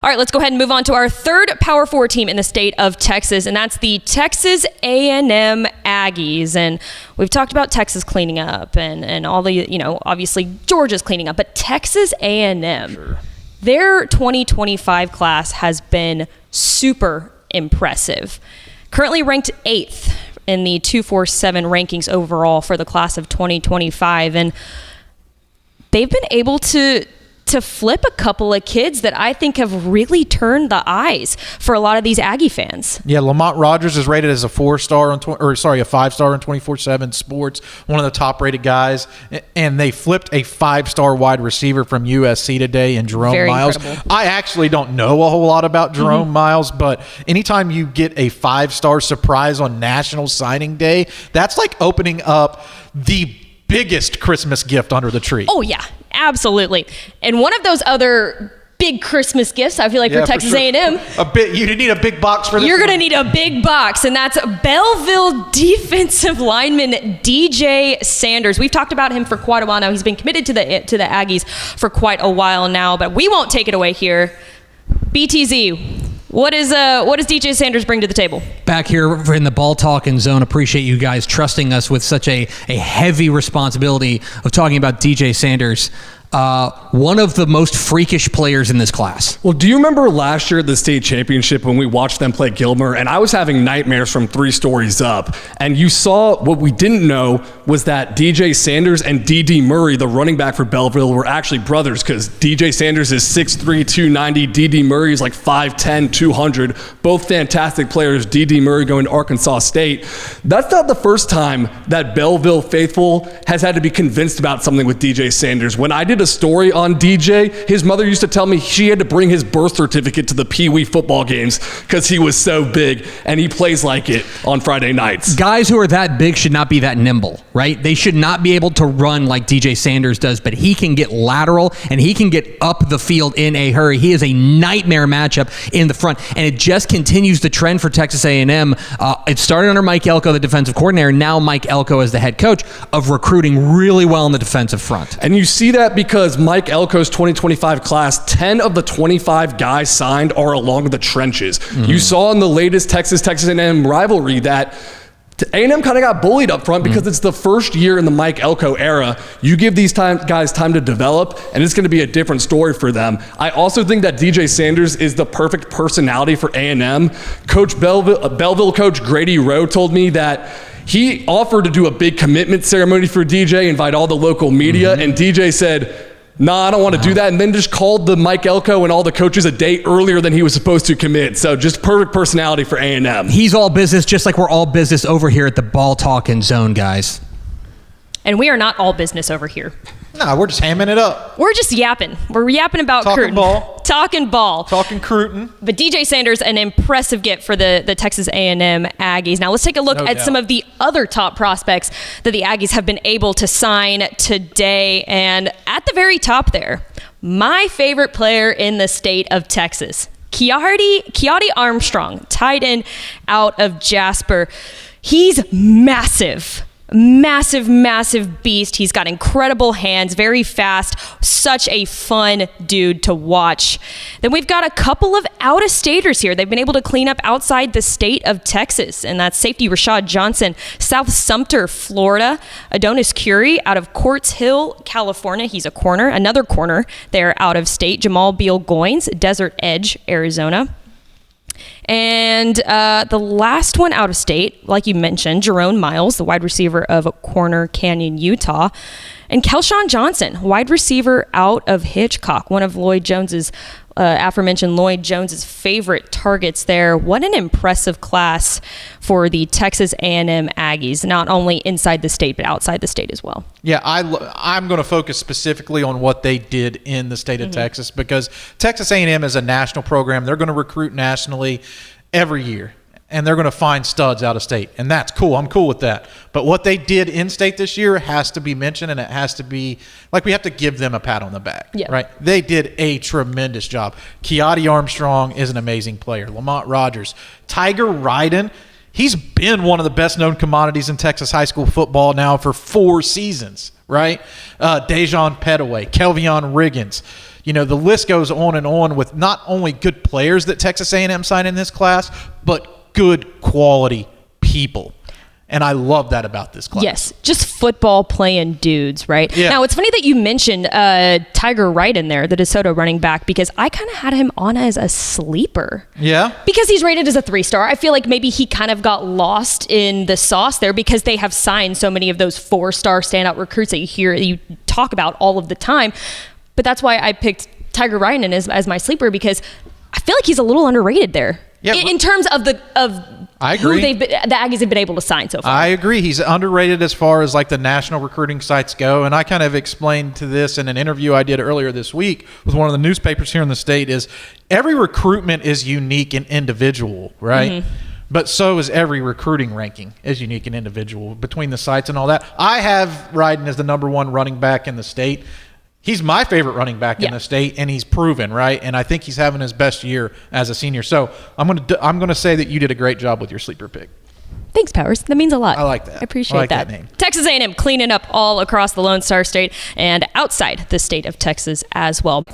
All right, let's go ahead and move on to our third Power 4 team in the state of Texas, and that's the Texas A&M Aggies. And we've talked about Texas cleaning up and all the, obviously Georgia's cleaning up, but Texas A&M, sure. Their 2025 class has been super impressive. Currently ranked 8th in the 247 rankings overall for the class of 2025, and they've been able to flip a couple of kids that I think have really turned the eyes for a lot of these Aggie fans. Yeah, Lamont Rogers is rated as a 5-star on 247 Sports, one of the top-rated guys, and they flipped a 5-star wide receiver from USC today in Jerome Very Miles. incredible. I actually don't know a whole lot about Jerome Miles, but anytime you get a 5-star surprise on National Signing Day, that's like opening up the biggest Christmas gift under the tree. Oh, yeah, absolutely. And one of those other big Christmas gifts, I feel like, for Texas A&M. You need a big box for this. You're going to need a big box, and that's Belleville defensive lineman DJ Sanders. We've talked about him for quite a while now. He's been committed to the Aggies for quite a while now, but we won't take it away here. BTZ, what does DJ Sanders bring to the table? Back here in the ball talking zone, appreciate you guys trusting us with such a heavy responsibility of talking about DJ Sanders. One of the most freakish players in this class. Well, do you remember last year at the state championship when we watched them play Gilmer, and I was having nightmares from 3 stories up, and you saw what we didn't know was that DJ Sanders and D.D. Murray, the running back for Belleville, were actually brothers, because DJ Sanders is 6'3", 290, D.D. Murray is like 5'10", 200, both fantastic players. D.D. Murray going to Arkansas State. That's not the first time that Belleville faithful has had to be convinced about something with DJ Sanders. When I did a story on DJ, his mother used to tell me she had to bring his birth certificate to the Pee Wee football games because he was so big, and he plays like it on Friday nights. Guys who are that big should not be that nimble, right? They should not be able to run like DJ Sanders does, but he can get lateral and he can get up the field in a hurry. He is a nightmare matchup in the front, and it just continues the trend for Texas A&M. It started under Mike Elko, the defensive coordinator, now Mike Elko as the head coach, of recruiting really well in the defensive front. And you see that because Mike Elko's 2025 class, 10 of the 25 guys signed are along the trenches. You saw in the latest Texas A&M rivalry that A&M kind of got bullied up front because it's the first year in the Mike Elko era. You give these guys time to develop, and it's going to be a different story for them. I also think that DJ Sanders is the perfect personality for A&M. Belleville coach Grady Rowe told me that he offered to do a big commitment ceremony for DJ, invite all the local media, and DJ said, "Nah, I don't want to do that," and then just called the Mike Elko and all the coaches a day earlier than he was supposed to commit. So just perfect personality for A&M. He's all business, just like we're all business over here at the ball talking zone, guys. And we are not all business over here. No, we're just hamming it up. We're just yapping. We're yapping about Talking ball. Talking ball. Talking Cruton. But DJ Sanders, an impressive get for the Texas A&M Aggies. Now let's take a look at some of the other top prospects that the Aggies have been able to sign today. And at the very top there, my favorite player in the state of Texas, Kiadi Armstrong, tight end out of Jasper. He's massive beast. He's got incredible hands, very fast, such a fun dude to watch. Then we've got a couple of out-of-staters here. They've been able to clean up outside the state of Texas, and that's safety Rashad Johnson, South Sumter, Florida. Adonis Curie out of Quartz Hill, California. He's a corner. Another corner there out of state. Jamal Beal Goins, Desert Edge, Arizona. And the last one out of state, like you mentioned, Jerome Miles, the wide receiver of Corner Canyon, Utah. And Kelshawn Johnson, wide receiver out of Hitchcock, one of Lloyd Jones's, aforementioned Lloyd Jones's favorite targets there. What an impressive class for the Texas A&M Aggies, not only inside the state, but outside the state as well. Yeah, I'm going to focus specifically on what they did in the state of Texas, because Texas A&M is a national program. They're going to recruit nationally every year, and they're going to find studs out of state, and that's cool. I'm cool with that. But what they did in state this year has to be mentioned, and it has to be like we have to give them a pat on the back. Yeah. Right? They did a tremendous job. Kiadi Armstrong is an amazing player. Lamont Rogers, Tiger Ryden. He's been one of the best-known commodities in Texas high school football now for 4 seasons, right? Dejon Petaway, Kelvion Riggins. You know, the list goes on with not only good players that Texas A&M signed in this class, but good quality people. And I love that about this class. Yes, just football playing dudes, right? Yeah. Now, it's funny that you mentioned Tiger Wright in there, the DeSoto running back, because I kind of had him on as a sleeper. Yeah? Because he's rated as a 3-star. I feel like maybe he kind of got lost in the sauce there because they have signed so many of those 4-star standout recruits that you talk about all of the time. But that's why I picked Tiger Wright in as my sleeper, because I feel like he's a little underrated there. Yeah, in terms of I who agree. the Aggies have been able to sign so far. I agree. He's underrated as far as like the national recruiting sites go. And I kind of explained to this in an interview I did earlier this week with one of the newspapers here in the state is every recruitment is unique and individual, right? Mm-hmm. But so is every recruiting ranking is unique and individual between the sites and all that. I have Ryden as the #1 running back in the state. He's my favorite running back in the state, and he's proven, right? And I think he's having his best year as a senior. So I'm gonna say that you did a great job with your sleeper pick. Thanks, Powers. That means a lot. I like that. I appreciate that name. Texas A&M cleaning up all across the Lone Star State and outside the state of Texas as well.